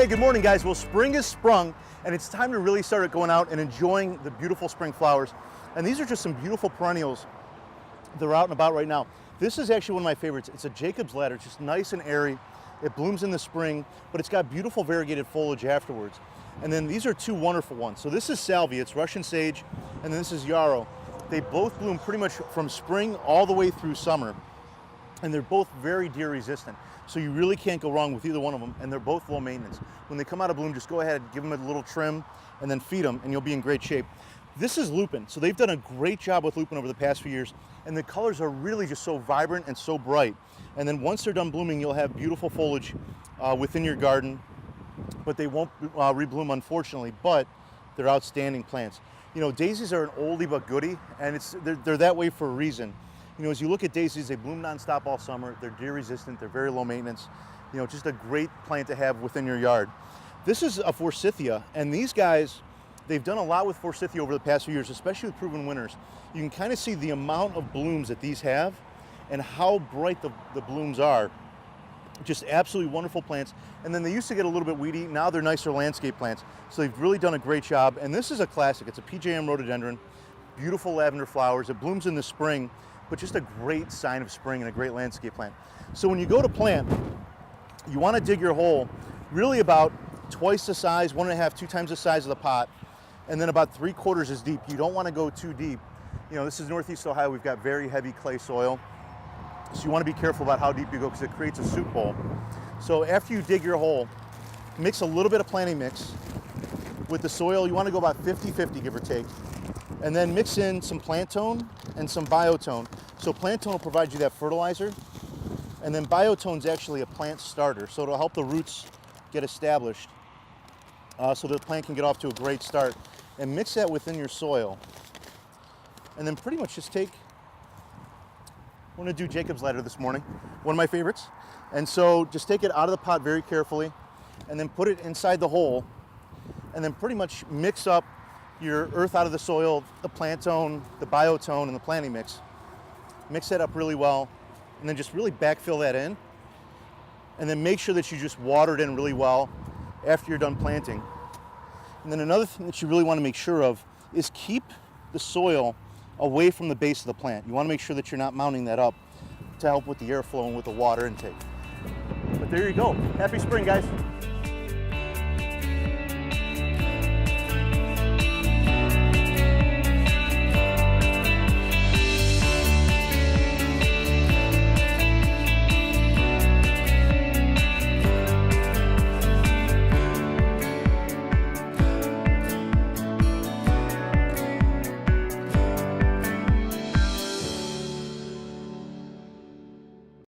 Hey, good morning, guys. Well, spring has sprung, and it's time to really start going out and enjoying the beautiful spring flowers. And these are just some beautiful perennials that are out and about right now. This is actually one of my favorites. It's a Jacob's ladder. It's just nice and airy. It blooms in the spring, but it's got beautiful variegated foliage afterwards. And then these are two wonderful ones. So this is Salvia, it's Russian sage, and then this is Yarrow. They both bloom pretty much from spring all the way through summer. And they're both very deer resistant. So you really can't go wrong with either one of them, and they're both low maintenance. When they come out of bloom, just go ahead, give them a little trim, and then feed them, and you'll be in great shape. This is lupin. So they've done a great job with lupin over the past few years, and the colors are really just so vibrant and so bright. And then once they're done blooming, you'll have beautiful foliage within your garden, but they won't rebloom, unfortunately, but they're outstanding plants. You know, daisies are an oldie but goodie, and they're that way for a reason. You know, as you look at daisies, they bloom nonstop all summer. They're deer resistant. They're very low maintenance. You know, just a great plant to have within your yard. This is a Forsythia, and these guys, they've done a lot with Forsythia over the past few years, especially with proven winners. You can kind of see the amount of blooms that these have and how bright the blooms are. Just absolutely wonderful plants. And then they used to get a little bit weedy. Now they're nicer landscape plants. So they've really done a great job. And this is a classic. It's a PJM rhododendron. Beautiful lavender flowers. It blooms in the spring, but just a great sign of spring and a great landscape plant. So when you go to plant, you want to dig your hole really about twice the size, 1.5, 2 times the size of the pot, and then about 3/4 as deep. You don't want to go too deep. You know, this is Northeast Ohio. We've got very heavy clay soil. So you want to be careful about how deep you go because it creates a soup bowl. So after you dig your hole, mix a little bit of planting mix with the soil. You want to go about 50-50, give or take. And then mix in some plant tone and some biotone. So plant tone will provide you that fertilizer, and then biotone is actually a plant starter, so it'll help the roots get established so the plant can get off to a great start. And mix that within your soil. And then pretty much just take, I'm gonna do Jacob's ladder this morning, one of my favorites. And so just take it out of the pot very carefully, and then put it inside the hole, and then pretty much mix up your earth out of the soil, the plant tone, the biotone, and the planting mix. Mix that up really well, and then just really backfill that in. And then make sure that you just water it in really well after you're done planting. And then another thing that you really want to make sure of is keep the soil away from the base of the plant. You want to make sure that you're not mounting that up to help with the airflow and with the water intake. But there you go. Happy spring, guys.